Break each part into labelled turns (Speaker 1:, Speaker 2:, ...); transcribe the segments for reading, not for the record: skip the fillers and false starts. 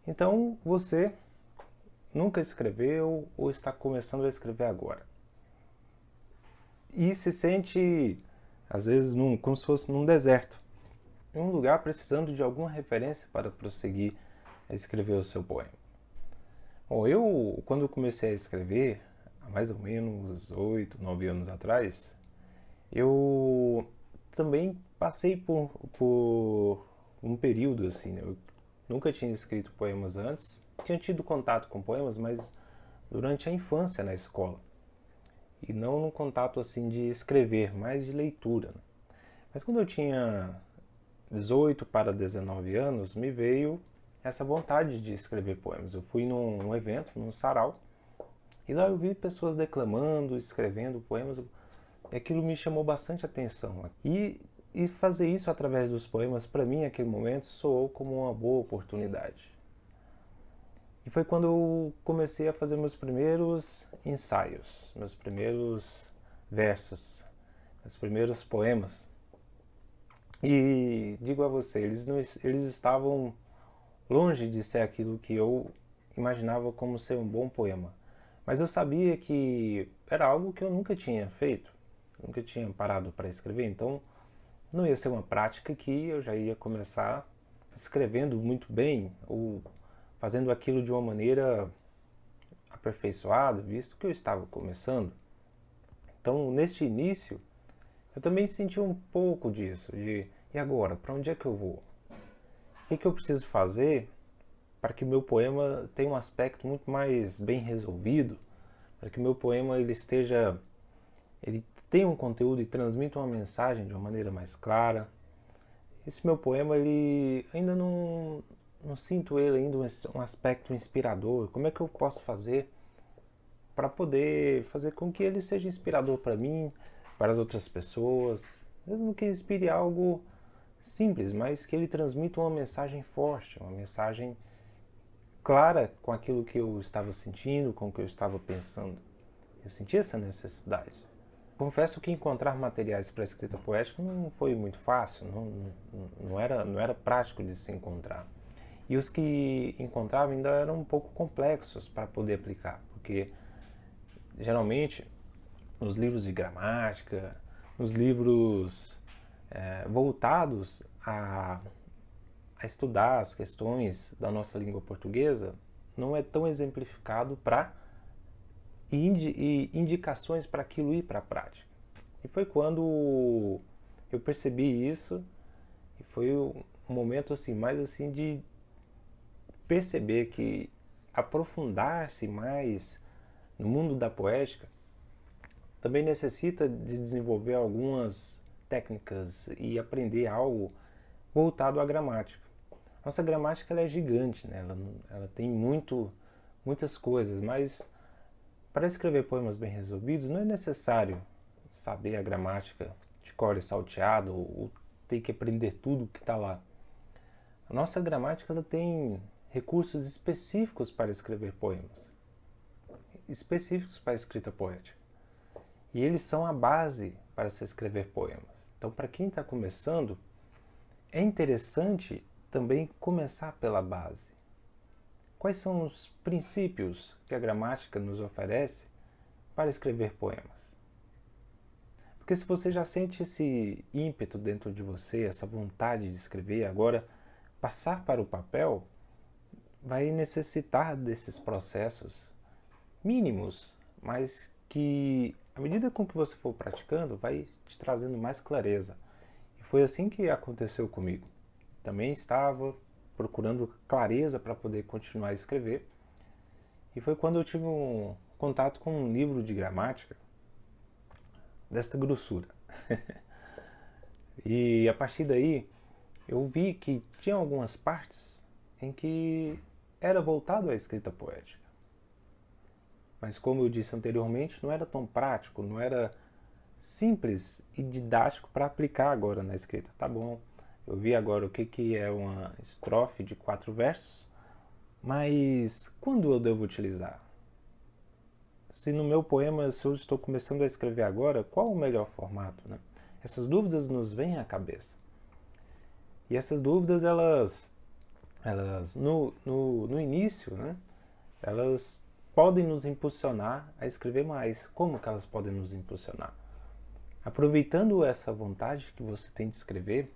Speaker 1: Então, você nunca escreveu ou está começando a escrever agora. E se sente, às vezes, como se fosse num deserto, em um lugar precisando de alguma referência para prosseguir a escrever o seu poema. Bom, quando comecei a escrever, há mais ou menos 8, 9 anos atrás, eu também passei por um período assim, né? Eu nunca tinha escrito poemas antes, tinha tido contato com poemas, mas durante a infância na escola. E não num contato assim de escrever, mas de leitura. Né? Mas quando eu tinha 18 para 19 anos, me veio essa vontade de escrever poemas. Eu fui num evento, num sarau, e lá eu vi pessoas declamando, escrevendo poemas, e aquilo me chamou bastante atenção. E fazer isso através dos poemas, para mim, naquele momento, soou como uma boa oportunidade. E foi quando eu comecei a fazer meus primeiros ensaios, meus primeiros versos, meus primeiros poemas. E digo a você, eles estavam longe de ser aquilo que eu imaginava como ser um bom poema. Mas eu sabia que era algo que eu nunca tinha feito, nunca tinha parado para escrever, então não ia ser uma prática que eu já ia começar escrevendo muito bem ou fazendo aquilo de uma maneira aperfeiçoada, visto que eu estava começando. Então, neste início, eu também senti um pouco disso, e agora, para onde é que eu vou? O que eu preciso fazer para que o meu poema tenha um aspecto muito mais bem resolvido, para que o meu poema ele tenha um conteúdo e transmita uma mensagem de uma maneira mais clara. Esse meu poema, ele ainda não sinto ele ainda um aspecto inspirador. Como é que eu posso fazer para poder fazer com que ele seja inspirador para mim, para as outras pessoas, mesmo que inspire algo simples, mas que ele transmita uma mensagem forte, uma mensagem clara com aquilo que eu estava sentindo, com o que eu estava pensando. Eu senti essa necessidade. Confesso que encontrar materiais para a escrita poética não foi muito fácil, não era prático de se encontrar. E os que encontrava ainda eram um pouco complexos para poder aplicar, porque geralmente nos livros de gramática, nos livros voltados a estudar as questões da nossa língua portuguesa, não é tão exemplificado para indicações para aquilo ir para a prática. E foi quando eu percebi isso, e foi um momento assim, mais assim de perceber que aprofundar-se mais no mundo da poética também necessita de desenvolver algumas técnicas e aprender algo voltado à gramática. Nossa gramática ela é gigante, né? ela tem muitas coisas, mas para escrever poemas bem resolvidos não é necessário saber a gramática de cor e salteado ou ter que aprender tudo que está lá. A nossa gramática ela tem recursos específicos para escrever poemas, específicos para a escrita poética. E eles são a base para se escrever poemas. Então, para quem está começando, é interessante também começar pela base. Quais são os princípios que a gramática nos oferece para escrever poemas? Porque se você já sente esse ímpeto dentro de você, essa vontade de escrever, agora passar para o papel vai necessitar desses processos mínimos, mas que à medida com que você for praticando, vai te trazendo mais clareza. E foi assim que aconteceu comigo. Também estava procurando clareza para poder continuar a escrever. E foi quando eu tive um contato com um livro de gramática desta grossura. E a partir daí, eu vi que tinha algumas partes em que era voltado à escrita poética. Mas como eu disse anteriormente, não era tão prático, não era simples e didático para aplicar agora na escrita. Tá bom, eu vi agora o que é uma estrofe de 4 versos, mas quando eu devo utilizar? Se no meu poema, se eu estou começando a escrever agora, qual o melhor formato? Né? Essas dúvidas nos vêm à cabeça. E essas dúvidas, elas elas no início, né, elas podem nos impulsionar a escrever mais. Como que elas podem nos impulsionar? Aproveitando essa vontade que você tem de escrever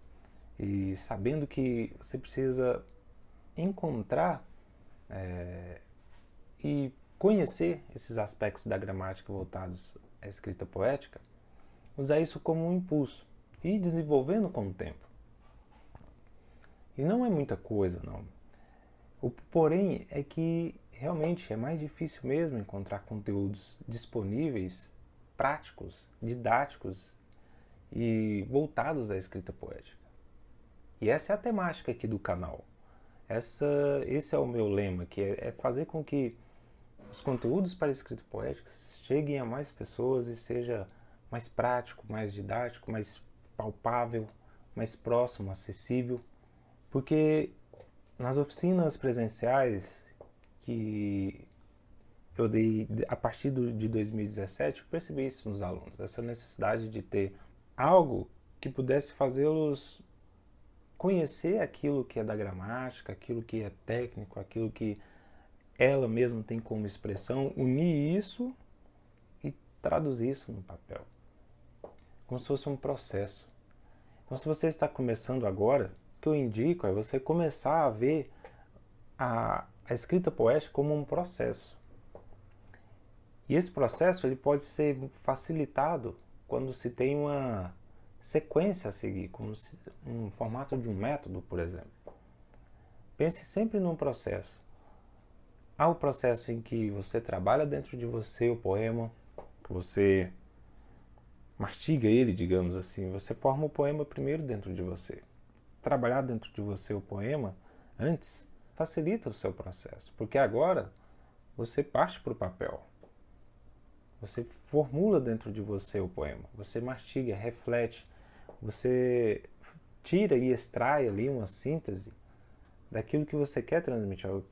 Speaker 1: e sabendo que você precisa encontrar e conhecer esses aspectos da gramática voltados à escrita poética, usar isso como um impulso e ir desenvolvendo com o tempo. E não é muita coisa, não. O porém é que realmente é mais difícil mesmo encontrar conteúdos disponíveis, práticos, didáticos e voltados à escrita poética. E essa é a temática aqui do canal. Esse é o meu lema, que é fazer com que os conteúdos para a escrita poética cheguem a mais pessoas e seja mais prático, mais didático, mais palpável, mais próximo, acessível. Porque nas oficinas presenciais que eu dei a partir de 2017, eu percebi isso nos alunos, essa necessidade de ter algo que pudesse fazê-los conhecer aquilo que é da gramática, aquilo que é técnico, aquilo que ela mesma tem como expressão, unir isso e traduzir isso no papel, como se fosse um processo. Então, se você está começando agora, o que eu indico é você começar a ver a escrita poética como um processo. E esse processo ele pode ser facilitado quando se tem uma sequência a seguir, como um formato de um método, por exemplo. Pense sempre num processo. Há o processo em que você trabalha dentro de você o poema, que você mastiga ele, digamos assim. Você forma o poema primeiro dentro de você. Trabalhar dentro de você o poema antes facilita o seu processo, porque agora você parte para o papel. Você formula dentro de você o poema, você mastiga, reflete, você tira e extrai ali uma síntese daquilo que você quer transmitir,